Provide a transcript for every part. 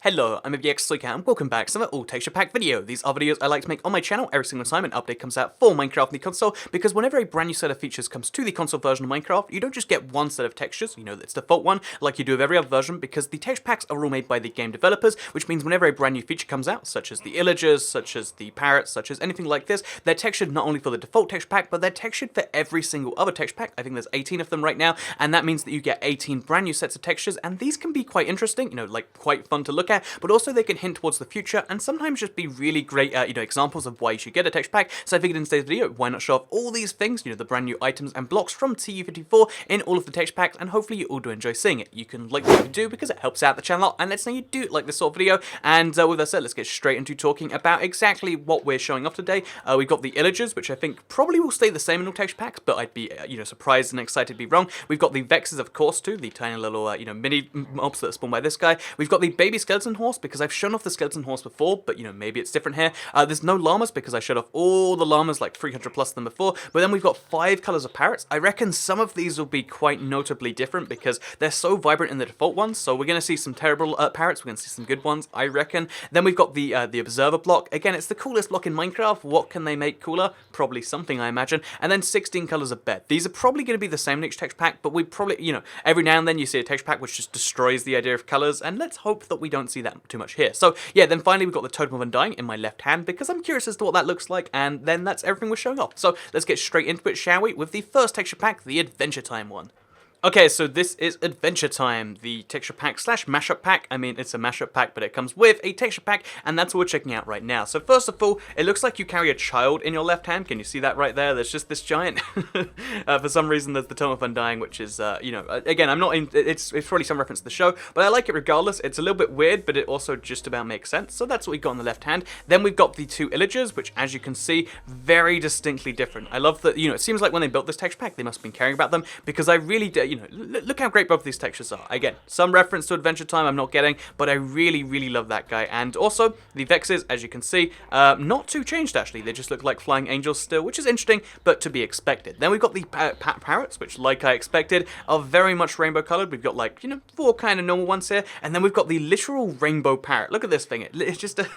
Hello, I'm VX and welcome back to another all texture pack video. These are videos I like to make on my channel every single time an update comes out for Minecraft on the console, because whenever a brand new set of features comes to the console version of Minecraft, you don't just get one set of textures, you know, its default one, like you do with every other version, because the texture packs are all made by the game developers, which means whenever a brand new feature comes out, such as the illagers, such as the parrots, such as anything like this, they're textured not only for the default texture pack, but they're textured for every single other texture pack. I think there's 18 of them right now, and that means that you get 18 brand new sets of textures, and these can be quite interesting, you know, like quite fun to look at, but also they can hint towards the future and sometimes just be really great, examples of why you should get a texture pack. So I figured in today's video, why not show off all these things, you know, the brand new items and blocks from TU54 in all of the texture packs, and hopefully you all do enjoy seeing it. You can like what you do because it helps out the channel a lot, and let's know you do like this sort of video. And with that said, let's get straight into talking about exactly what we're showing off today. We've got the illagers, which I think probably will stay the same in all texture packs, but I'd be, surprised and excited to be wrong. We've got the vexes, of course, too, the tiny little, mini mobs that are spawned by this guy. We've got the baby skeleton horse, because I've shown off the skeleton horse before, but maybe it's different here. There's no llamas because I showed off all the llamas, like 300 plus of them before, but then we've got 5 colors of parrots. I reckon some of these will be quite notably different because they're so vibrant in the default ones, so we're going to see some terrible parrots, we're going to see some good ones, I reckon. Then we've got the observer block. Again, it's the coolest block in Minecraft. What can they make cooler? Probably something, I imagine. And then 16 colors of bed. These are probably going to be the same in each texture pack, but we probably, every now and then you see a texture pack which just destroys the idea of colors, and let's hope that we don't see that too much here. So yeah, then finally we've got the Totem of Undying in my left hand because I'm curious as to what that looks like, and then that's everything we're showing off. So let's get straight into it, shall we, with the first texture pack, the Adventure Time one. Okay, so this is Adventure Time, the texture pack slash mashup pack. I mean, it's a mashup pack, but it comes with a texture pack, and that's what we're checking out right now. So first of all, it looks like you carry a child in your left hand. Can you see that right there? There's just this giant. For some reason, there's the Tome of Undying, which is, again, I'm not in, it's probably some reference to the show, but I like it regardless. It's a little bit weird, but it also just about makes sense. So that's what we got on the left hand. Then we've got the 2 illagers, which, as you can see, very distinctly different. I love that, it seems like when they built this texture pack, they must have been caring about them, because I really do, look how great both these textures are. Again, some reference to Adventure Time I'm not getting, but I really, really love that guy. And also, the vexes, as you can see, not too changed actually. They just look like flying angels still, which is interesting, but to be expected. Then we've got the parrots, which, like I expected, are very much rainbow colored. We've got, like, 4 kind of normal ones here, and then we've got the literal rainbow parrot. Look at this thing. It's just a,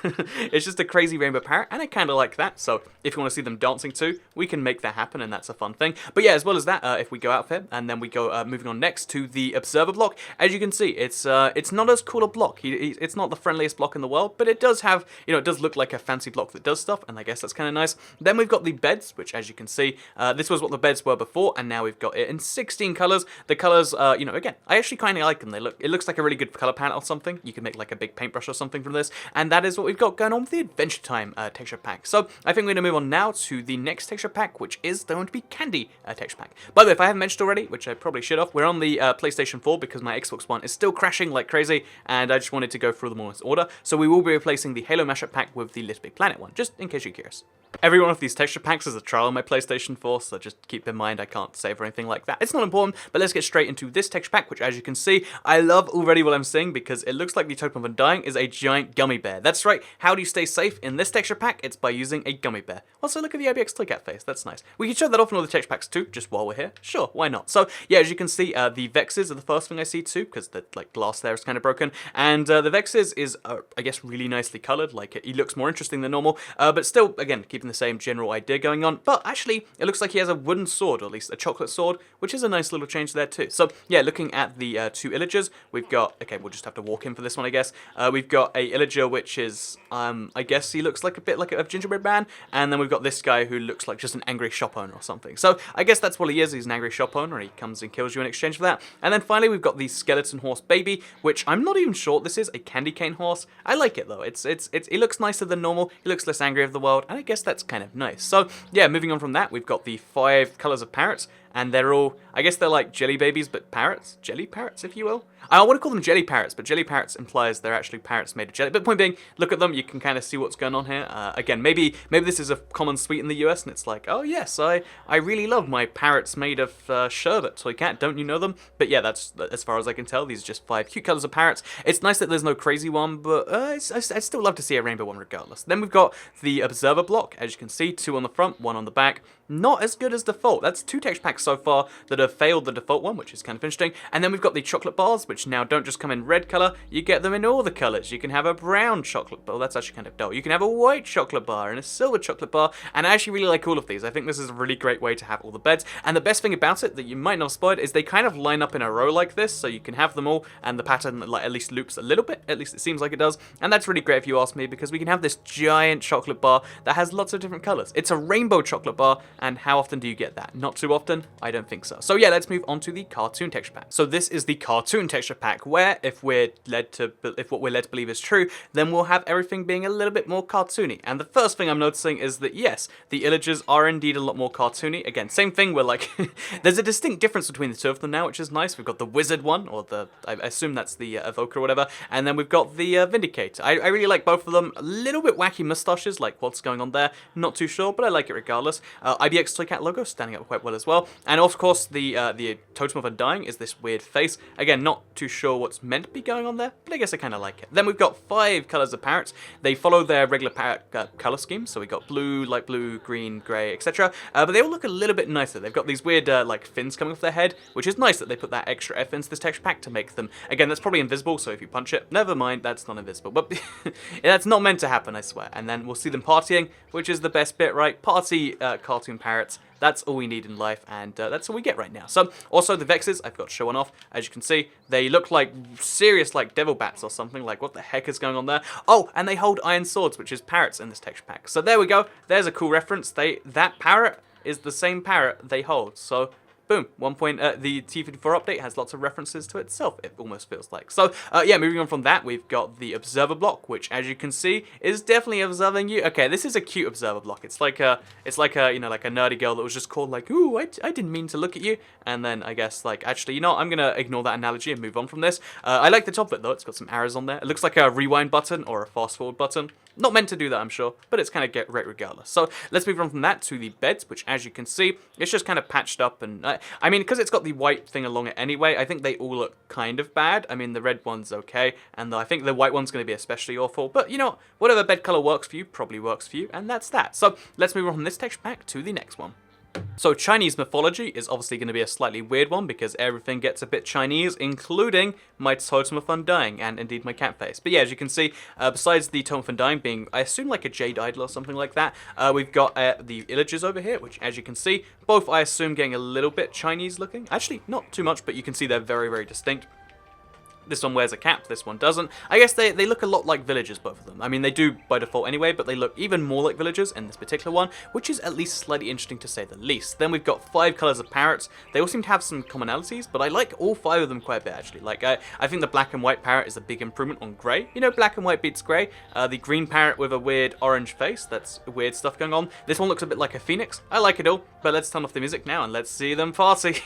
it's just a crazy rainbow parrot, and I kind of like that. So if you want to see them dancing too, we can make that happen, and that's a fun thing. But yeah, as well as that, if we go out here, and then we go moving on next to the observer block, as you can see, it's not as cool a block. It's not the friendliest block in the world, but it does have, it does look like a fancy block that does stuff, and I guess that's kind of nice. Then we've got the beds, which, as you can see, this was what the beds were before, and now we've got it in 16 colors. The colors, again, I actually kind of like them. It looks like a really good color palette or something. You can make like a big paintbrush or something from this, and that is what we've got going on with the Adventure Time texture pack. So I think we're going to move on now to the next texture pack, which is going to be Candy texture pack. By the way, if I haven't mentioned already, which I probably should have, we're on the PlayStation 4 because my Xbox One is still crashing like crazy, and I just wanted to go through them all in order. So we will be replacing the Halo Mashup pack with the LittleBigPlanet one, just in case you're curious. Every one of these texture packs is a trial on my PlayStation 4, so just keep in mind I can't save or anything like that. It's not important, but let's get straight into this texture pack, which, as you can see, I love already what I'm seeing because it looks like the Totem of Undying is a giant gummy bear. That's right, how do you stay safe in this texture pack? It's by using a gummy bear. Also, look at the IBX Toycat face, that's nice. We can show that off in all the texture packs too, just while we're here. Sure, why not? So, yeah, as you can see, the vexes are the first thing I see too, because the glass there is kind of broken, and the vexes is, I guess, really nicely colored. Like, he looks more interesting than normal, but still, again, keeping the same general idea going on. But actually, it looks like he has a wooden sword, or at least a chocolate sword, which is a nice little change there too. So yeah, looking at the 2 illagers, we've got, okay, we'll just have to walk in for this one, I guess. We've got a illager, which is, I guess he looks like a bit like a gingerbread man, and then we've got this guy who looks like just an angry shop owner or something. So I guess that's what he is. He's an angry shop owner, and he comes and kills you in exchange for that. And then finally, we've got the skeleton horse baby, which I'm not even sure this is a candy cane horse. I like it though. It looks nicer than normal. He looks less angry of the world, and I guess that's kind of nice. So yeah, moving on from that, we've got the 5 colors of parrots, and they're all, I guess they're like jelly babies, but parrots? Jelly parrots, if you will? I want to call them jelly parrots, but jelly parrots implies they're actually parrots made of jelly. But point being, look at them, you can kind of see what's going on here. Again, maybe this is a common sweet in the US, and it's like, oh yes, I really love my parrots made of sherbet, Toycat, don't you know them? But yeah, that's as far as I can tell, these are just 5 cute colors of parrots. It's nice that there's no crazy one, but I'd still love to see a rainbow one regardless. Then we've got the observer block, as you can see, 2 on the front, 1 on the back. Not as good as default. That's 2 texture packs packs so far that have failed the default one, which is kind of interesting. And then we've got the chocolate bars, which now don't just come in red color, you get them in all the colors. You can have a brown chocolate bar, that's actually kind of dull. You can have a white chocolate bar and a silver chocolate bar, and I actually really like all of these. I think this is a really great way to have all the beds, and the best thing about it that you might not have spotted is they kind of line up in a row like this, so you can have them all, and the pattern like at least loops a little bit, at least it seems like it does, and that's really great if you ask me, because we can have this giant chocolate bar that has lots of different colors. It's a rainbow chocolate bar, and how often do you get that? Not too often? I don't think so. So yeah, let's move on to the cartoon texture pack. So this is the cartoon texture pack, where if what we're led to believe is true, then we'll have everything being a little bit more cartoony. And the first thing I'm noticing is that yes, the illagers are indeed a lot more cartoony. Again, same thing, we're like, there's a distinct difference between the two of them now, which is nice. We've got the wizard one, or I assume that's the evoker or whatever, and then we've got the vindicator. I really like both of them. A little bit wacky mustaches, like what's going on there, not too sure, but I like it regardless. IBX Toycat logo standing up quite well as well, and of course the Totem of Undying is this weird face. Again, not too sure what's meant to be going on there, but I guess I kind of like it. Then we've got 5 colors of parrots. They follow their regular parrot color scheme, so we've got blue, light blue, green, grey, etc. But they all look a little bit nicer. They've got these weird like fins coming off their head, which is nice that they put that extra F into this texture pack to make them, again, that's probably invisible, so if you punch it, never mind, that's not invisible, but that's not meant to happen, I swear. And then we'll see them partying, which is the best bit, right? Party cartoon parrots. That's all we need in life, and that's all we get right now. So, also the Vexes, I've got showing off. As you can see, they look like serious, like, devil bats or something. Like, what the heck is going on there? Oh, and they hold iron swords, which is parrots in this texture pack. So there we go. There's a cool reference. That parrot is the same parrot they hold. So, boom, the TU54 update has lots of references to itself, it almost feels like. So, yeah, moving on from that, we've got the observer block, which, as you can see, is definitely observing you. Okay, this is a cute observer block. It's like a, you know, like a nerdy girl that was just called like, ooh, I didn't mean to look at you. And then, I guess, like, actually, you know, I'm gonna ignore that analogy and move on from this. I like the top of it, though. It's got some arrows on there. It looks like a rewind button or a fast forward button. Not meant to do that, I'm sure, but it's kind of great regardless. So let's move on from that to the beds, which, as you can see, it's just kind of patched up. And I mean, because it's got the white thing along it anyway, I think they all look kind of bad. I mean, the red one's okay, and I think the white one's going to be especially awful. But you know, whatever bed color works for you probably works for you, and that's that. So let's move on from this texture pack to the next one. So Chinese mythology is obviously going to be a slightly weird one because everything gets a bit Chinese, including my Totem of Undying and indeed my cat face. But yeah, as you can see, besides the Totem of Undying being, I assume, like a jade idol or something like that, we've got the illagers over here, which, as you can see, both, I assume, getting a little bit Chinese looking. Actually, not too much, but you can see they're very, very distinct. This one wears a cap, this one doesn't. I guess they look a lot like villagers, both of them. I mean, they do by default anyway, but they look even more like villagers in this particular one, which is at least slightly interesting to say the least. Then we've got 5 colors of parrots. They all seem to have some commonalities, but I like all 5 of them quite a bit, actually. Like, I think the black and white parrot is a big improvement on grey. You know, black and white beats grey. The green parrot with a weird orange face, that's weird stuff going on. This one looks a bit like a phoenix. I like it all, but let's turn off the music now and let's see them party.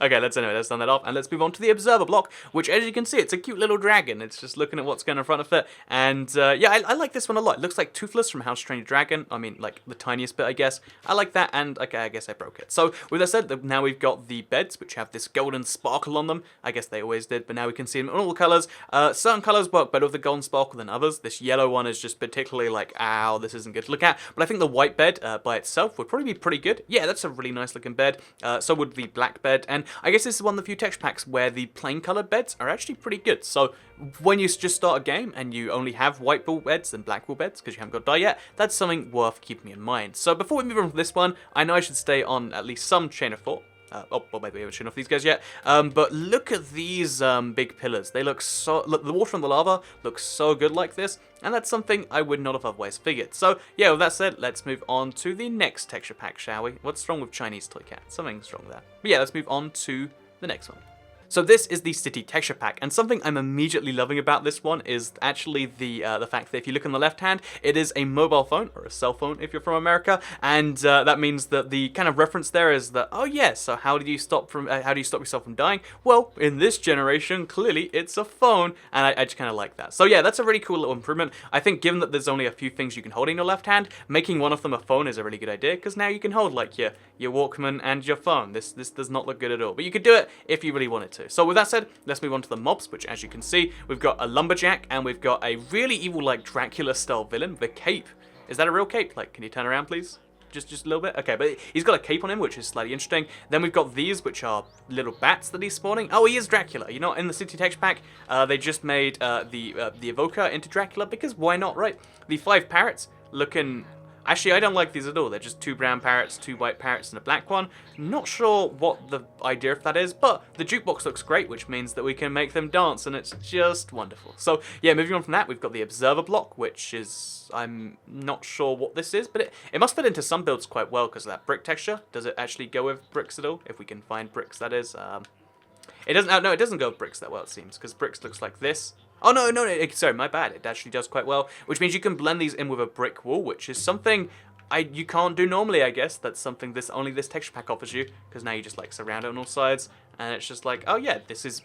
Okay, let's turn that off and let's move on to the observer block, which, as you can see, it's a cute little dragon. It's just looking at what's going in front of it, and yeah, I like this one a lot. It looks like Toothless from How to Train Your Dragon. I mean, like the tiniest bit, I guess. I like that, and okay, I guess I broke it. So with that said, now we've got the beds, which have this golden sparkle on them. I guess they always did, but now we can see them in all the colors. Certain colors work better with the golden sparkle than others. This yellow one is just particularly like, ow, this isn't good to look at, but I think the white bed by itself would probably be pretty good. Yeah, that's a really nice looking bed. So would the black bed, and I guess this is one of the few texture packs where the plain color beds are actually pretty good. So when you just start a game and you only have white ball beds and black ball beds because you haven't got dye yet, that's something worth keeping in mind. So before we move on from this one, I know I should stay on at least some chain of thought. Well, maybe we haven't shown off these guys yet. But look at these big pillars. They look so... Look, the water and the lava looks so good like this, and that's something I would not have otherwise figured. So, yeah, with that said, let's move on to the next texture pack, shall we? What's wrong with Chinese toy cat? Something's wrong there. But yeah, let's move on to the next one. So this is the City texture pack, and something I'm immediately loving about this one is actually the fact that if you look on the left hand, it is a mobile phone, or a cell phone if you're from America, and that means that the kind of reference there is that, oh yeah, so how do you stop yourself from dying? Well, in this generation, clearly it's a phone, and I just kind of like that. So yeah, that's a really cool little improvement. I think given that there's only a few things you can hold in your left hand, making one of them a phone is a really good idea, because now you can hold like your Walkman and your phone. This does not look good at all, but you could do it if you really wanted to. So with that said, let's move on to the mobs, which, as you can see, we've got a lumberjack, and we've got a really evil, like, Dracula-style villain with a cape. Is that a real cape? Like, can you turn around, please? Just a little bit? Okay, but he's got a cape on him, which is slightly interesting. Then we've got these, which are little bats that he's spawning. Oh, he is Dracula. You know, in the city texture pack, they just made the evoker into Dracula, because why not, right? The 5 parrots looking... Actually, I don't like these at all. They're just 2 brown parrots, 2 white parrots, and a black one. Not sure what the idea of that is, but the jukebox looks great, which means that we can make them dance, and it's just wonderful. So, yeah, moving on from that, we've got the observer block, which is... I'm not sure what this is, but it must fit into some builds quite well because of that brick texture. Does it actually go with bricks at all? If we can find bricks, that is. It doesn't... Oh, no, it doesn't go with bricks that well, it seems, because bricks looks like this. Oh, no, sorry, my bad. It actually does quite well, which means you can blend these in with a brick wall, which is something you can't do normally, I guess. That's something only this texture pack offers you, because now you just, like, surround it on all sides, and it's just like, oh, yeah, this is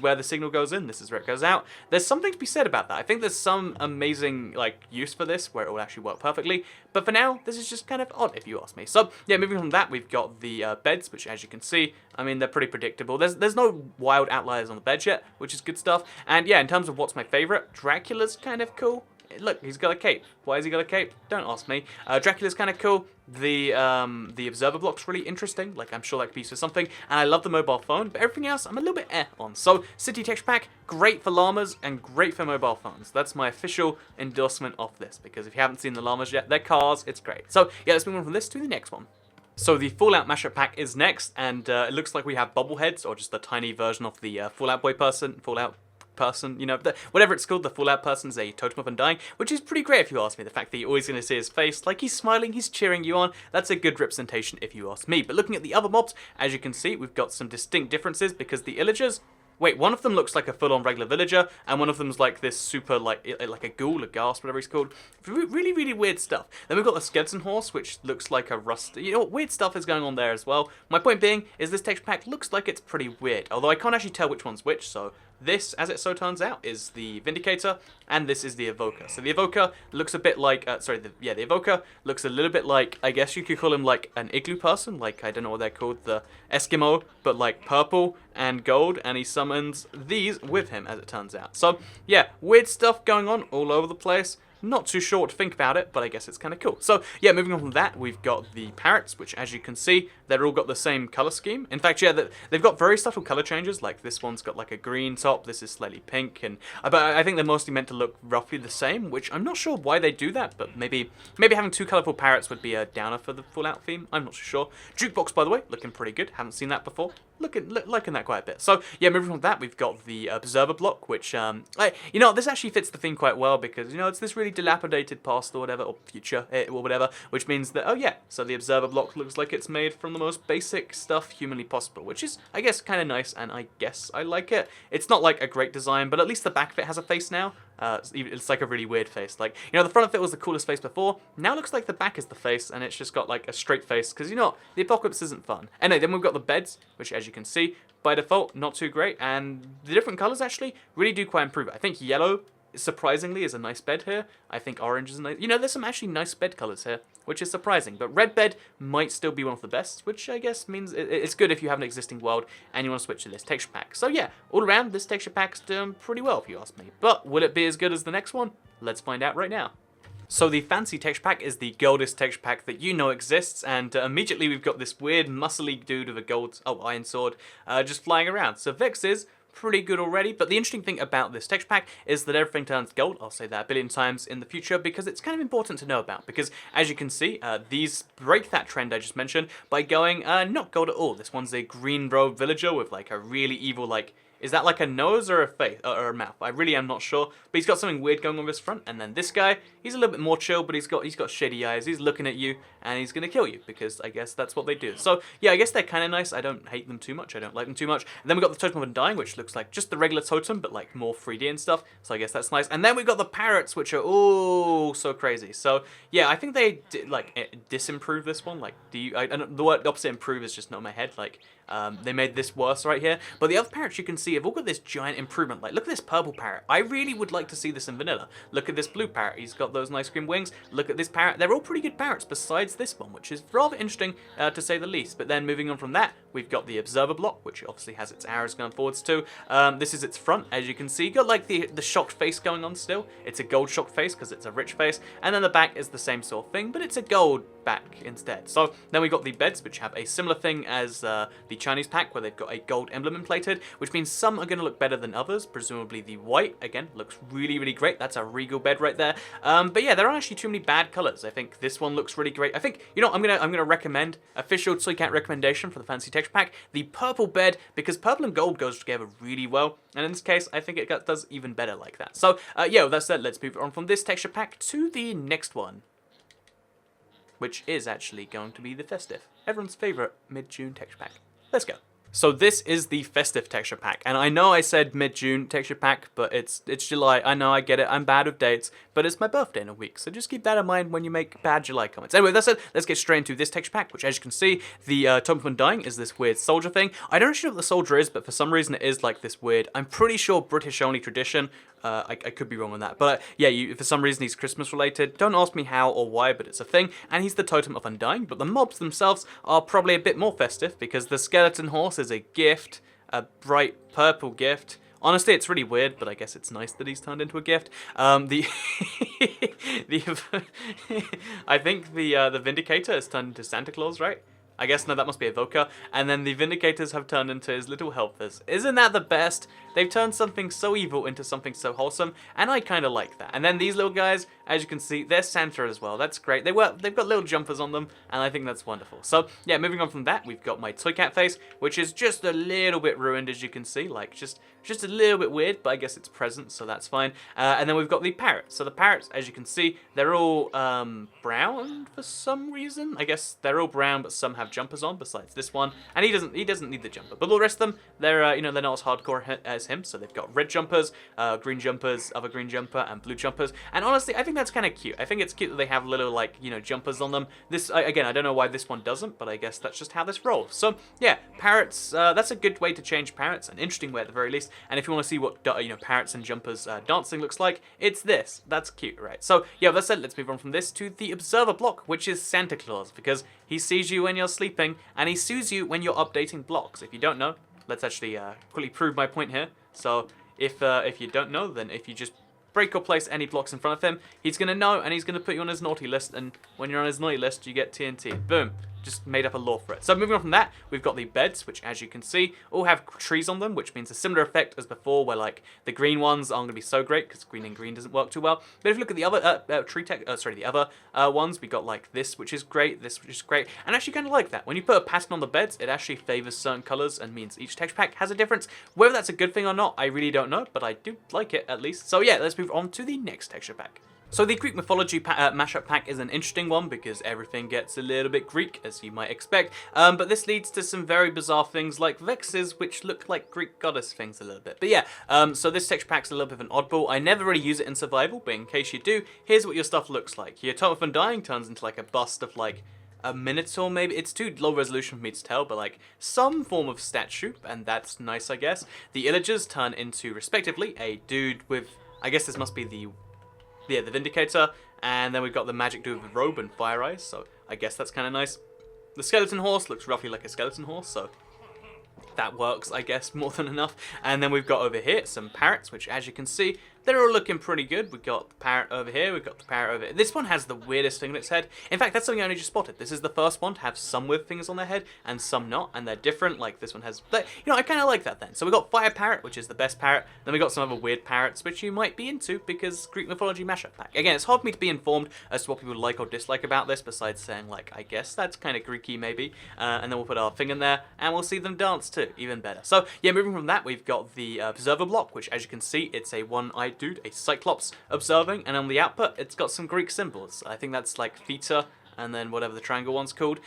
where the signal goes in, this is where it goes out. There's something to be said about that. I think there's some amazing, like, use for this, where it will actually work perfectly, but for now, this is just kind of odd, if you ask me. So, yeah, moving on from that, we've got the beds, which, as you can see, I mean, they're pretty predictable. There's no wild outliers on the bed yet, which is good stuff. And yeah, in terms of what's my favorite, Dracula's kind of cool. Look, he's got a cape. Why has he got a cape? Don't ask me. Dracula's kind of cool. The observer block's really interesting. Like, I'm sure that could be used for something. And I love the mobile phone, but everything else I'm a little bit on. So, City Texture Pack, great for llamas and great for mobile phones. That's my official endorsement of this, because if you haven't seen the llamas yet, they're cars. It's great. So, yeah, let's move on from this to the next one. So the Fallout Mashup pack is next, and it looks like we have bobbleheads, or just a tiny version of the Fallout Boy person, you know, whatever it's called. The Fallout person is a totem of undying, which is pretty great if you ask me. The fact that you're always going to see his face, like he's smiling, he's cheering you on, that's a good representation if you ask me. But looking at the other mobs, as you can see, we've got some distinct differences, because the Illagers... Wait, one of them looks like a full-on regular villager, and one of them's like this super, like a ghoul, a ghast, whatever he's called. Really, really weird stuff. Then we've got the skeleton horse, which looks like a rust. You know what, weird stuff is going on there as well. My point being is this texture pack looks like it's pretty weird, although I can't actually tell which one's which, so... This, as it so turns out, is the Vindicator, and this is the Evoker. So the Evoker looks a bit like, the Evoker looks a little bit like, I guess you could call him like an igloo person, like, I don't know what they're called, the Eskimo, but like purple and gold, and he summons these with him, as it turns out. So, yeah, weird stuff going on all over the place. Not too sure what to think about it, but I guess it's kind of cool. So, yeah, moving on from that, we've got the parrots, which, as you can see, they're all got the same color scheme. In fact, yeah, they've got very subtle color changes, like this one's got like a green top, this is slightly pink, and but I think they're mostly meant to look roughly the same, which I'm not sure why they do that, but maybe having 2 colorful parrots would be a downer for the Fallout theme. I'm not sure. Jukebox, by the way, looking pretty good. Haven't seen that before. Liking that quite a bit. So, yeah, moving on from that, we've got the observer block, which, you know, this actually fits the theme quite well, because, you know, it's this really dilapidated past or whatever, or future, or whatever, which means that, oh yeah, so the observer block looks like it's made from the most basic stuff humanly possible, which is, I guess, kind of nice, and I guess I like it. It's not like a great design, but at least the back of it has a face now. It's like a really weird face. Like, you know, the front of it was the coolest face before. Now it looks like the back is the face, and it's just got like a straight face, because, you know, the apocalypse isn't fun. Anyway, then we've got the beds, which, as you can see, by default, not too great, and the different colors actually really do quite improve it. I think yellow, surprisingly, is a nice bed here. I think orange is a nice... You know, there's some actually nice bed colors here, which is surprising. But red bed might still be one of the best, which I guess means it's good if you have an existing world and you want to switch to this texture pack. So yeah, all around, this texture pack's doing pretty well, if you ask me. But will it be as good as the next one? Let's find out right now. So the fancy texture pack is the goldest texture pack that you know exists, and immediately we've got this weird muscly dude with a iron sword just flying around. So Vex is pretty good already, but the interesting thing about this texture pack is that everything turns gold. I'll say that a billion times in the future, because it's kind of important to know about, because as you can see, these break that trend I just mentioned by going not gold at all. This one's a green robed villager with like a really evil, like, is that like a nose or a face or a mouth? I really am not sure, but he's got something weird going on with his front. And then this guy, he's a little bit more chill, but he's got shady eyes. He's looking at you, and he's gonna kill you, because I guess that's what they do. So yeah, I guess they're kind of nice. I don't hate them too much. I don't like them too much. And then we got the totem of undying, which looks like just the regular totem, but like more 3D and stuff. So I guess that's nice. And then we've got the parrots, which are oh so crazy. So yeah, I think they disimprove this one. Like, the word opposite improve is just not in my head. Like, They made this worse right here. But the other parrots you can see have all got this giant improvement. Like, look at this purple parrot. I really would like to see this in vanilla. Look at this blue parrot. He's got those nice green wings. Look at this parrot. They're all pretty good parrots besides this one, which is rather interesting to say the least. But then moving on from that, we've got the observer block, which obviously has its arrows going forwards too. This is its front, as you can see. You got like the shocked face going on still. It's a gold shocked face because it's a rich face. And then the back is the same sort of thing, but it's a gold back instead. So then we got the beds, which have a similar thing as the Chinese pack, where they've got a gold emblem implanted, which means some are going to look better than others. Presumably the white, again, looks really, really great. That's a regal bed right there. But yeah, there aren't actually too many bad colors. I think this one looks really great. I think, you know, I'm gonna recommend, official Toycat recommendation for the fancy texture pack, the purple bed, because purple and gold goes together really well. And in this case, I think it does even better like that. So yeah, with that said, let's move on from this texture pack to the next one, which is actually going to be the Festive, everyone's favorite mid-June texture pack. Let's go. So this is the Festive texture pack, and I know I said mid-June texture pack, but it's July. I know, I get it, I'm bad with dates, but it's my birthday in a week, so just keep that in mind when you make bad July comments. Anyway, that's it. Let's get straight into this texture pack, which, as you can see, the Totem of Undying is this weird soldier thing. I don't actually know what the soldier is, but for some reason it is like this weird, I'm pretty sure British-only tradition. I could be wrong on that, but yeah, for some reason he's Christmas related. Don't ask me how or why, but it's a thing, and he's the Totem of Undying. But the mobs themselves are probably a bit more festive, because the skeleton horse is a gift, a bright purple gift. Honestly, it's really weird, but I guess it's nice that he's turned into a gift. I think the Vindicator has turned into Santa Claus, right? I guess, no, that must be Evoker. And then the Vindicators have turned into his little helpers. Isn't that the best? They've turned something so evil into something so wholesome, and I kind of like that. And then these little guys, as you can see, they're Santa as well. That's great. They've got little jumpers on them, and I think that's wonderful. So, yeah, moving on from that, we've got my Toy Cat face, which is just a little bit ruined, as you can see. Like, just a little bit weird, but I guess it's present, so that's fine. And then we've got the parrots. So the parrots, as you can see, they're all brown for some reason. I guess they're all brown, but some have jumpers on, besides this one. And he doesn't need the jumper. But all the rest of them, they're they're not as hardcore as him. So they've got red jumpers, green jumpers, other green jumper, and blue jumpers. And honestly, I think that's kind of cute. I think it's cute that they have little, like, jumpers on them. This, again, I don't know why this one doesn't, but I guess that's just how this rolls. So yeah, parrots. That's a good way to change parrots, an interesting way at the very least. And if you want to see what parrots and jumpers dancing looks like, it's this. That's cute, right? So yeah, with that said, let's move on from this to the observer block, which is Santa Claus, because he sees you when you're sleeping and he sees you when you're updating blocks. If you don't know, let's actually quickly prove my point here. So if you don't know, then if you just break or place any blocks in front of him, he's gonna know and he's gonna put you on his naughty list. And when you're on his naughty list, you get TNT. Boom. Just made up a law for it. So moving on from that, we've got the beds, which, as you can see, all have trees on them, which means a similar effect as before, where like the green ones aren't going to be so great because green and green doesn't work too well. But if you look at the other the other ones, we got like this, which is great, this, which is great, and actually kind of like that. When you put a pattern on the beds, it actually favors certain colors and means each texture pack has a difference. Whether that's a good thing or not, I really don't know, but I do like it at least. So yeah, let's move on to the next texture pack. So the Greek Mythology Mashup pack is an interesting one because everything gets a little bit Greek, as you might expect, but this leads to some very bizarre things like Vexes, which look like Greek goddess things a little bit. But yeah, so this texture pack's a little bit of an oddball. I never really use it in survival, but in case you do, here's what your stuff looks like. Your Totem of Undying turns into like a bust of like a Minotaur, maybe. It's too low resolution for me to tell, but like some form of statue, and that's nice, I guess. The Illagers turn into, respectively, a dude with, I guess this must be the Vindicator, and then we've got the magic dude with robe and fire eyes, so I guess that's kind of nice. The skeleton horse looks roughly like a skeleton horse, so that works, I guess, more than enough. And then we've got over here some parrots, which, as you can see, they're all looking pretty good. We've got the parrot over here, we've got the parrot over here. This one has the weirdest thing on its head. In fact, that's something I only just spotted. This is the first one to have some weird things on their head and some not, and they're different. Like this one has, I kind of like that then. So we've got Fire Parrot, which is the best parrot. Then we've got some other weird parrots, which you might be into because Greek Mythology Mashup pack. Again, it's hard for me to be informed as to what people like or dislike about this, besides saying, like, I guess that's kind of Greeky maybe. And then we'll put our thing in there, and we'll see them dance too, even better. So yeah, moving from that, we've got the Observer block, which, as you can see, it's a one-eyed dude, a Cyclops observing, and on the output it's got some Greek symbols. I think that's like Vita and then whatever the triangle one's called,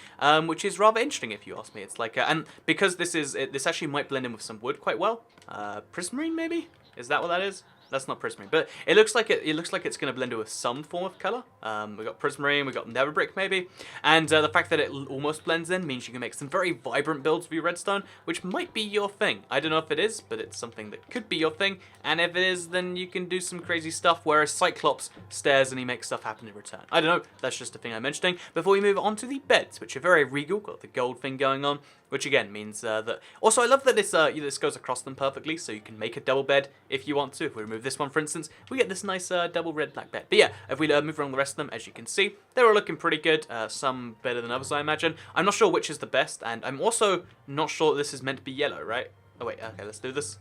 which is rather interesting if you ask me. It's like and because this actually might blend in with some wood quite well. Prismarine maybe? Is that what that is? that's not prismarine, but it looks like it looks like it's going to blend in with some form of color. We got prismarine, we got nether brick maybe, and the fact that it almost blends in means you can make some very vibrant builds with your redstone, which might be your thing. I don't know if it is, but it's something that could be your thing, and if it is, then you can do some crazy stuff, whereas Cyclops stares and he makes stuff happen in return. I don't know, that's just a thing I'm mentioning. Before we move on to the beds, which are very regal, got the gold thing going on, which again means that... Also, I love that this goes across them perfectly, so you can make a double bed if you want to. If we remove this one, for instance, we get this nice double red-black bed. But yeah, if we move around the rest of them, as you can see, they're all looking pretty good. Some better than others, I imagine. I'm not sure which is the best, and I'm also not sure this is meant to be yellow, right? Oh wait, okay, let's do this.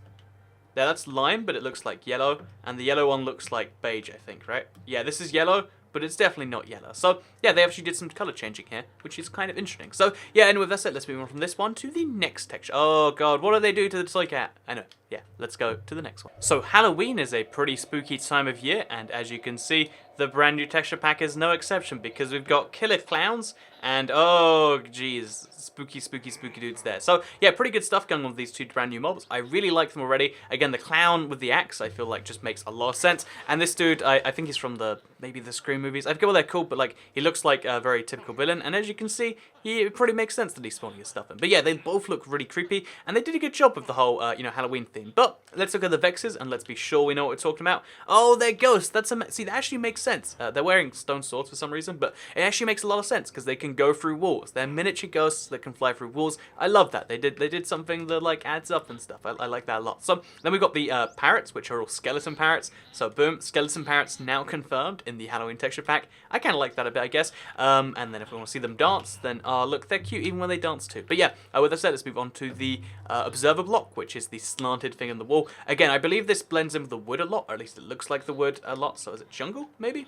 Yeah, that's lime, but it looks like yellow, and the yellow one looks like beige, I think, right? Yeah, this is yellow, but it's definitely not yellow. So, yeah, they actually did some color changing here, which is kind of interesting. So, yeah, and with that said, let's move on from this one to the next texture. Oh, God, what do they do to the toy cat? I know. Yeah, let's go to the next one. So, Halloween is a pretty spooky time of year, and as you can see, the brand new texture pack is no exception, because we've got killer clowns, and oh, geez, spooky, spooky, spooky dudes there. So, yeah, pretty good stuff going on with these two brand new mobs. I really like them already. Again, the clown with the axe, I feel like just makes a lot of sense. And this dude, I think he's from maybe the Scream movies. I forget what they're called, but like, he looks like a very typical villain. And as you can see, it pretty makes sense that he's spawning his stuff in. But yeah, they both look really creepy, and they did a good job with the whole, Halloween theme. But let's look at the Vexes, and let's be sure we know what we're talking about. Oh, they're ghosts. See, that actually makes sense. They're wearing stone swords for some reason, but it actually makes a lot of sense because they can go through walls. They're miniature ghosts that can fly through walls. I love that. They did something that like adds up and stuff. I like that a lot. So then we've got the parrots, which are all skeleton parrots. So boom, skeleton parrots now confirmed in the Halloween texture pack. I kind of like that a bit, I guess. And then if we want to see them dance, then look, they're cute even when they dance too. But yeah, with that said, let's move on to the observer block, which is the slanted thing in the wall. Again, I believe this blends in with the wood a lot, or at least it looks like the wood a lot. So is it jungle, maybe?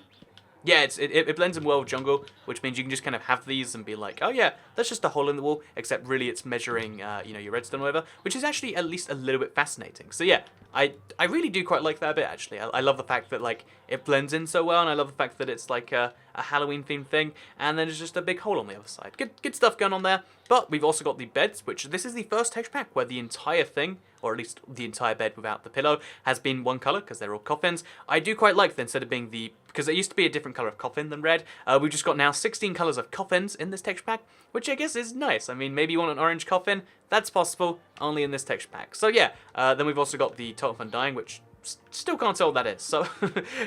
Yeah, it blends in well with jungle, which means you can just kind of have these and be like, oh yeah, that's just a hole in the wall, except really it's measuring, your redstone or whatever, which is actually at least a little bit fascinating. So yeah, I really do quite like that a bit, actually. I love the fact that, like, it blends in so well, and I love the fact that it's like a Halloween-themed thing, and then there's just a big hole on the other side. Good stuff going on there. But we've also got the beds, which this is the first texture pack where the entire thing, or at least the entire bed without the pillow, has been one color, because they're all coffins. I do quite like that instead of being because it used to be a different color of coffin than red, we've just got now 16 colors of coffins in this texture pack, which I guess is nice. I mean, maybe you want an orange coffin, that's possible, only in this texture pack. So yeah, then we've also got the Totem of Undying, which still can't tell what that is. So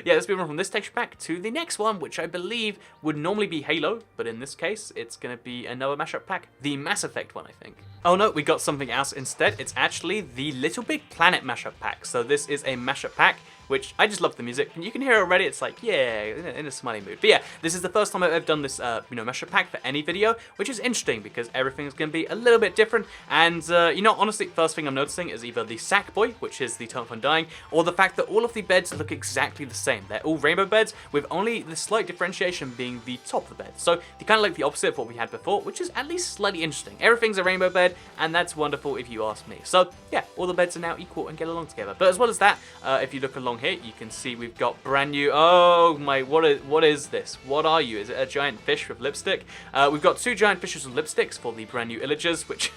yeah, let's move on from this texture pack to the next one, which I believe would normally be Halo, but in this case, it's going to be another mashup pack. The Mass Effect one, I think. Oh no, we got something else instead. It's actually the LittleBigPlanet mashup pack. So this is a mashup pack, which I just love the music. And you can hear it already, it's like, yeah, in a smiley mood. But yeah, this is the first time I've ever done this, mashup pack for any video, which is interesting because everything's going to be a little bit different. And, honestly, first thing I'm noticing is either the Sackboy, which is the Totem of Undying, or the fact that all of the beds look exactly the same. They're all rainbow beds, with only the slight differentiation being the top of the bed. So they kind of like the opposite of what we had before, which is at least slightly interesting. Everything's a rainbow bed, and that's wonderful if you ask me. So yeah, all the beds are now equal and get along together. But as well as that, if you look along here, you can see we've got brand new, oh my, what is this? What are you? Is it a giant fish with lipstick? We've got two giant fishes with lipsticks for the brand new illagers, which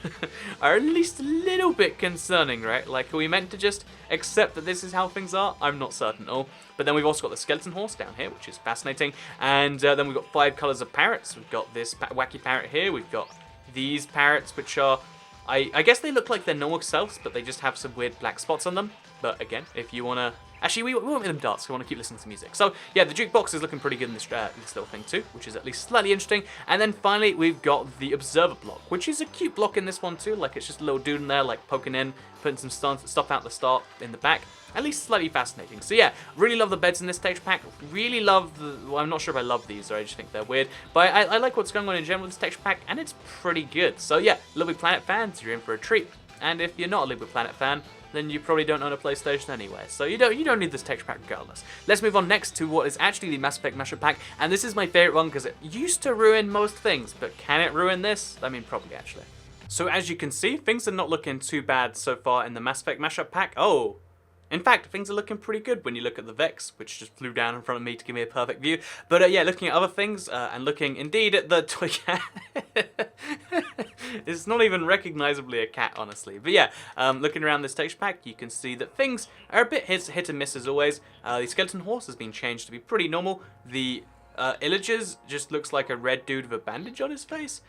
are at least a little bit concerning, right? Like, are we meant to just accept that this is how things are? I'm not certain at all. But then we've also got the skeleton horse down here, which is fascinating. And then we've got 5 colors of parrots. We've got this wacky parrot here. We've got these parrots, which are, I guess they look like their normal selves, but they just have some weird black spots on them. But again, if you want to... Actually, we won't make them dance, we want to keep listening to music. So, yeah, the jukebox is looking pretty good in this little thing too, which is at least slightly interesting. And then finally, we've got the observer block, which is a cute block in this one too. Like, it's just a little dude in there, like, poking in, putting some stuff out the start in the back. At least slightly fascinating. So yeah, really love the beds in this texture pack. Really love well, I'm not sure if I love these, or I just think they're weird. But I like what's going on in general with this texture pack, and it's pretty good. So yeah, LittleBigPlanet fans, you're in for a treat. And if you're not a LittleBigPlanet fan, then you probably don't own a PlayStation anyway. So you don't need this texture pack regardless. Let's move on next to what is actually the Mass Effect Mashup pack, and this is my favorite one because it used to ruin most things, but can it ruin this? I mean, probably actually. So as you can see, things are not looking too bad so far in the Mass Effect Mashup pack. Oh. In fact, things are looking pretty good when you look at the Vex, which just flew down in front of me to give me a perfect view. But yeah, looking at other things, and looking indeed at the toy cat. It's not even recognizably a cat, honestly. But yeah, looking around this texture pack, you can see that things are a bit hit and miss as always. The skeleton horse has been changed to be pretty normal. The Illagers just looks like a red dude with a bandage on his face.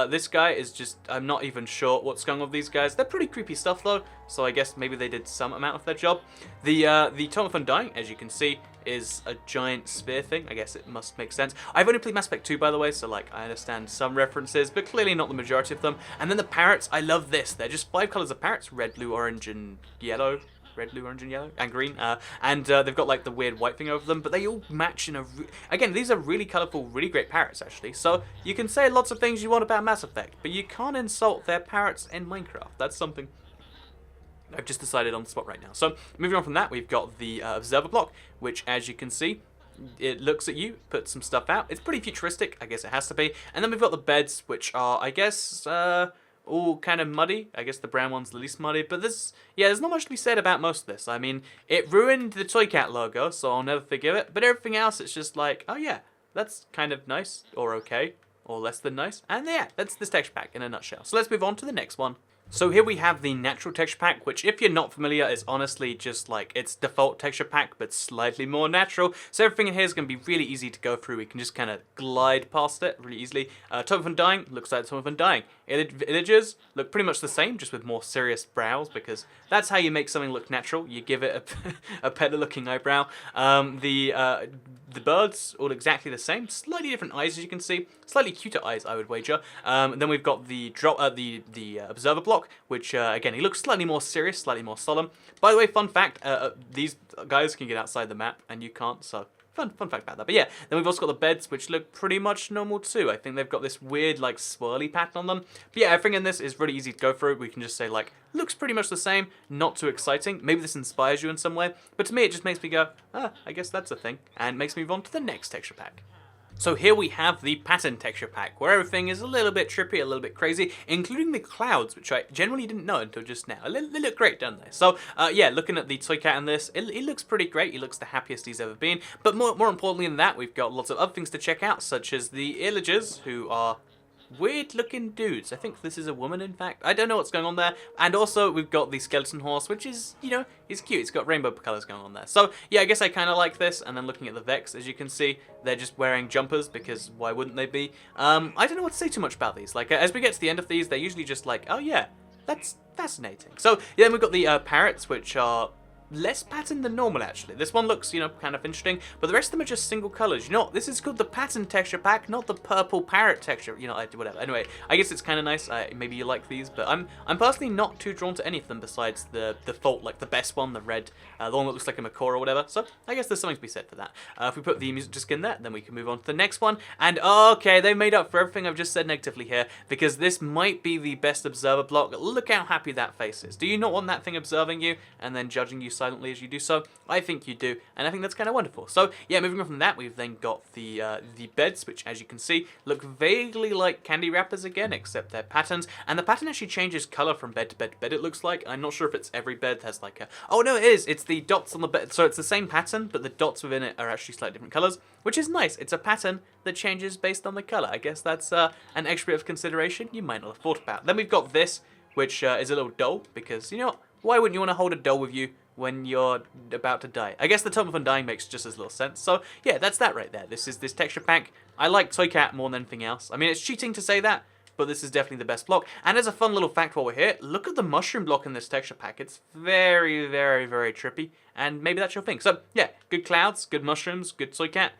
This guy is just, I'm not even sure what's going on with these guys. They're pretty creepy stuff though, so I guess maybe they did some amount of their job. The Tome of Undying, as you can see, is a giant spear thing. I guess it must make sense. I've only played Mass Effect 2, by the way, so like I understand some references, but clearly not the majority of them. And then the parrots, I love this. They're just 5 colors of parrots: red, blue, orange, and yellow. Red, blue, orange, and yellow, and green, and they've got like the weird white thing over them, but they all match in a... Again, these are really colourful, really great parrots, actually, so you can say lots of things you want about Mass Effect, but you can't insult their parrots in Minecraft. That's something I've just decided on the spot right now. So, moving on from that, we've got the observer block, which, as you can see, it looks at you, puts some stuff out. It's pretty futuristic, I guess it has to be, and then we've got the beds, which are, I guess, all kind of muddy. I guess the brown one's the least muddy, but there's not much to be said about most of this. I mean, it ruined the Toy Cat logo, so I'll never forgive it, but everything else, it's just like, oh yeah, that's kind of nice, or okay, or less than nice, and yeah, that's this texture pack in a nutshell. So let's move on to the next one. So here we have the natural texture pack, which if you're not familiar is honestly just like its default texture pack, but slightly more natural. So everything in here is going to be really easy to go through. We can just kind of glide past it really easily. Tome of Undying looks like Tome of Undying. Villagers look pretty much the same, just with more serious brows, because that's how you make something look natural. You give it a better looking eyebrow. The birds all exactly the same, slightly different eyes as you can see, slightly cuter eyes I would wager. Then we've got the observer block, which again he looks slightly more serious, slightly more solemn. By the way, fun fact: these guys can get outside the map and you can't, so fun fact about that. But yeah, then we've also got the beds, which look pretty much normal too. I think they've got this weird like swirly pattern on them. But yeah, everything in this is really easy to go through. We can just say like, looks pretty much the same, not too exciting. Maybe this inspires you in some way, but to me it just makes me go, ah, I guess that's a thing, and makes me move on to the next texture pack. So here we have the pattern texture pack, where everything is a little bit trippy, a little bit crazy, including the clouds, which I generally didn't know until just now. They look great, don't they? So yeah, looking at the Toy Cat in this, it looks pretty great. He looks the happiest he's ever been. But more importantly than that, we've got lots of other things to check out, such as the Illagers, who are weird looking dudes. I think this is a woman, in fact. I don't know what's going on there. And also we've got the skeleton horse, which is, you know, is cute. It's got rainbow colors going on there. So yeah, I guess I kind of like this. And then looking at the Vex, as you can see, they're just wearing jumpers, because why wouldn't they be? I don't know what to say too much about these. Like as we get to the end of these, they're usually just like, oh yeah, that's fascinating. So yeah, then we've got the parrots, which are less patterned than normal, actually. This one looks, you know, kind of interesting, but the rest of them are just single colors. You know, this is called the pattern texture pack, not the purple parrot texture, you know, whatever. Anyway, I guess it's kind of nice. Maybe you like these, but I'm personally not too drawn to any of them besides the default, like the best one, the red, the one that looks like a macaw or whatever. So I guess there's something to be said for that. If we put the music disc in there, then we can move on to the next one. And okay, they made up for everything I've just said negatively here, because this might be the best observer block. Look how happy that face is. Do you not want that thing observing you and then judging you silently as you do so? I think you do, and I think that's kind of wonderful. So yeah, moving on from that, we've then got the beds, which as you can see look vaguely like candy wrappers again, except they're patterns, and the pattern actually changes color from bed to bed to bed, it looks like. I'm not sure if it's every bed has like a... Oh no, it is! It's the dots on the bed, so it's the same pattern, but the dots within it are actually slightly different colors, which is nice. It's a pattern that changes based on the color. I guess that's an extra bit of consideration you might not have thought about. Then we've got this, which is a little doll, because, you know, why wouldn't you want to hold a doll with you when you're about to die? I guess the Tome of Undying makes just as little sense. So yeah, that's that right there. This is this texture pack. I like Toy Cat more than anything else. I mean, it's cheating to say that, but this is definitely the best block. And as a fun little fact while we're here, look at the mushroom block in this texture pack. It's very, very, very trippy, and maybe that's your thing. So yeah, good clouds, good mushrooms, good Toy Cat.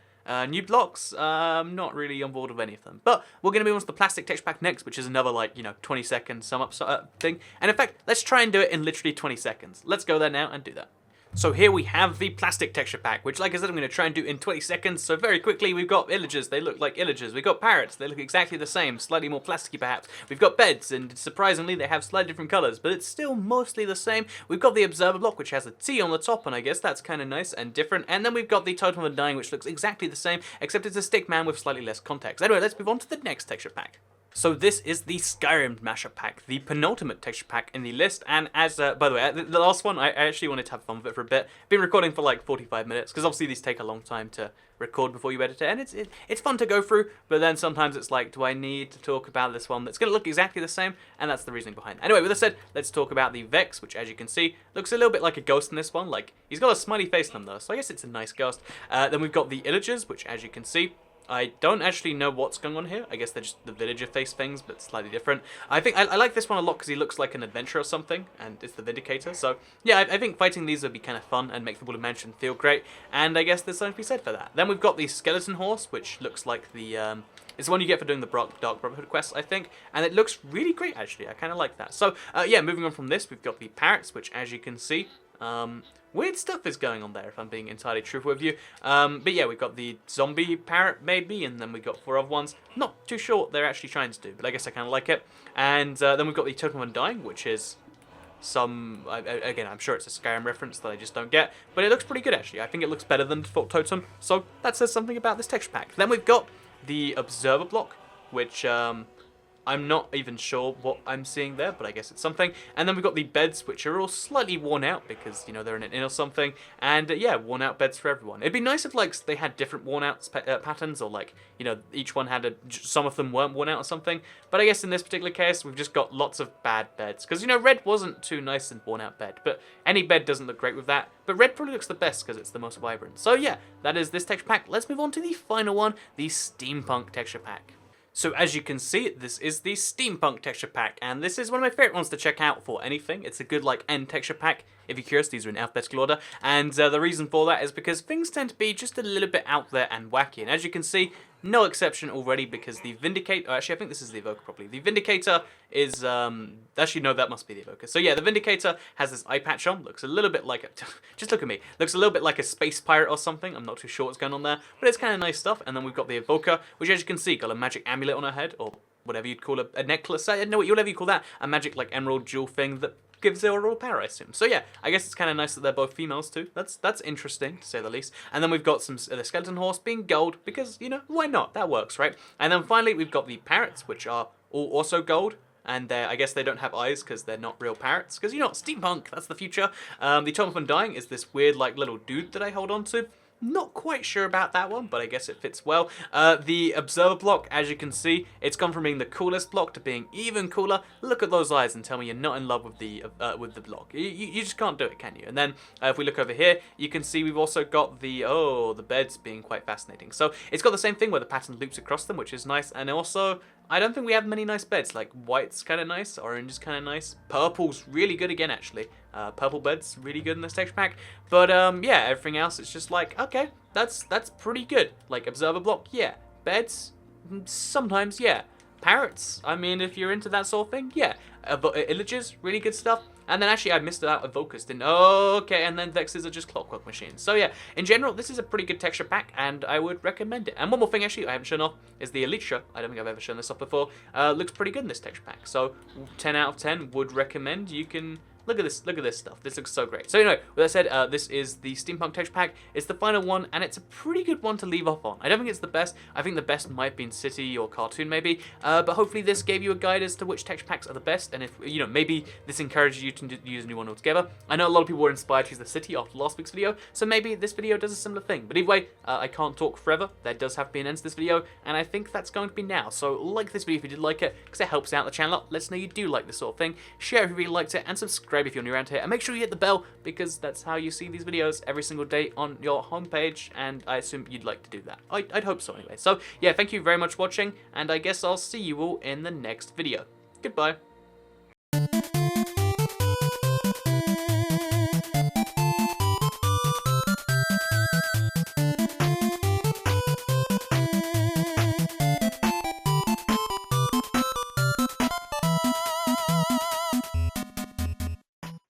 New blocks, not really on board with any of them. But we're going to move on to the plastic texture pack next, which is another, like, you know, 20-second sum up thing. And in fact, let's try and do it in literally 20 seconds. Let's go there now and do that. So here we have the plastic texture pack, which, like I said, I'm going to try and do in 20 seconds. So very quickly, we've got Illagers. They look like Illagers. We've got parrots. They look exactly the same, slightly more plasticky perhaps. We've got beds, and surprisingly, they have slightly different colors, but it's still mostly the same. We've got the observer block, which has a T on the top, and I guess that's kind of nice and different. And then we've got the Totem of Undying, which looks exactly the same, except it's a stick man with slightly less context. Anyway, let's move on to the next texture pack. So this is the Skyrim Mashup pack, the penultimate texture pack in the list, and as, by the way, the last one, I actually wanted to have fun with it for a bit. Been recording for like 45 minutes, because obviously these take a long time to record before you edit it, and it's fun to go through, but then sometimes it's like, do I need to talk about this one that's going to look exactly the same? And that's the reasoning behind it. Anyway, with that said, let's talk about the Vex, which as you can see, looks a little bit like a ghost in this one. Like, he's got a smiley face on them though, so I guess it's a nice ghost. Then we've got the Illagers, which as you can see, I don't actually know what's going on here. I guess they're just the villager face things, but slightly different. I think I like this one a lot because he looks like an adventurer or something, and it's the Vindicator. So yeah, I think fighting these would be kind of fun and make the Woodland Mansion feel great. And I guess there's something to be said for that. Then we've got the Skeleton Horse, which looks like the it's the one you get for doing the Dark Brotherhood quest, I think, and it looks really great actually. I kind of like that. So yeah, moving on from this, we've got the Parrots, which as you can see. Weird stuff is going on there, if I'm being entirely truthful with you. But yeah, we've got the zombie parrot, maybe, and then we've got 4 other ones. Not too sure what they're actually trying to do, but I guess I kind of like it. And then we've got the Totem of Undying, which is some... again, I'm sure it's a Skyrim reference that I just don't get, but it looks pretty good, actually. I think it looks better than Default Totem, so that says something about this texture pack. Then we've got the Observer block, which... I'm not even sure what I'm seeing there, but I guess it's something. And then we've got the beds, which are all slightly worn out because, you know, they're in an inn or something. And yeah, worn out beds for everyone. It'd be nice if, like, they had different worn out patterns, or, like, you know, each one had some of them weren't worn out or something. But I guess in this particular case, we've just got lots of bad beds. Because, you know, red wasn't too nice and worn out bed, but any bed doesn't look great with that. But red probably looks the best because it's the most vibrant. So yeah, that is this texture pack. Let's move on to the final one, the Steampunk texture pack. So as you can see, this is the Steampunk texture pack, and this is one of my favourite ones to check out for anything. It's a good, like, end texture pack. If you're curious, these are in alphabetical order, and the reason for that is because things tend to be just a little bit out there and wacky, and as you can see, no exception already, because the Vindicator, actually I think this is the Evoker properly, the Vindicator is, actually no, that must be the Evoker. So yeah, the Vindicator has this eye patch on, looks a little bit like, just look at me, looks a little bit like a space pirate or something. I'm not too sure what's going on there, but it's kind of nice stuff. And then we've got the Evoker, which as you can see, got a magic amulet on her head, or whatever you'd call a necklace, I don't know, whatever you call that, a magic, like, emerald jewel thing that gives her a royal power, I assume. So yeah, I guess it's kind of nice that they're both females too. That's interesting, to say the least. And then we've got some the Skeleton Horse being gold, because, you know, why not? That works, right? And then finally, we've got the Parrots, which are all also gold. And I guess they don't have eyes because they're not real parrots. Because, you know, steampunk, that's the future. The Totem of Undying is this weird, like, little dude that I hold on to. Not quite sure about that one, but I guess it fits well. The Observer block, as you can see, it's gone from being the coolest block to being even cooler. Look at those eyes and tell me you're not in love with the block. You just can't do it, can you? And then if we look over here, you can see we've also got the beds being quite fascinating. So it's got the same thing where the pattern loops across them, which is nice. And also, I don't think we have many nice beds. Like, white's kind of nice, orange is kind of nice, purple's really good again, actually. Purple bed's really good in this texture pack. But yeah, everything else, it's just like, okay, that's pretty good. Like, Observer block, yeah. Beds, sometimes, yeah. Parrots, I mean, if you're into that sort of thing, yeah. Illagers, really good stuff. And then actually I missed out Evokers, didn't okay, and then Vexes are just clockwork machines. So yeah, in general, this is a pretty good texture pack, and I would recommend it. And one more thing actually I haven't shown off is the Elytra. I don't think I've ever shown this off before. Looks pretty good in this texture pack. So 10 out of 10 would recommend. You can... Look at this stuff. This looks so great. So anyway, with that said, this is the Steampunk texture pack. It's the final one, and it's a pretty good one to leave off on. I don't think it's the best. I think the best might have been City or Cartoon maybe, but hopefully this gave you a guide as to which texture packs are the best, and if, you know, maybe this encourages you to use a new one altogether. I know a lot of people were inspired to use the City after last week's video, so maybe this video does a similar thing. But either way, I can't talk forever. There does have to be an end to this video, and I think that's going to be now. So like this video if you did like it, because it helps out the channel a lot. Let us know you do like this sort of thing. Share if you really liked it, and subscribe if you're new around here. And make sure you hit the bell, because that's how you see these videos every single day on your homepage, and I assume you'd like to do that. I'd hope so anyway. So yeah, thank you very much for watching, and I guess I'll see you all in the next video. Goodbye.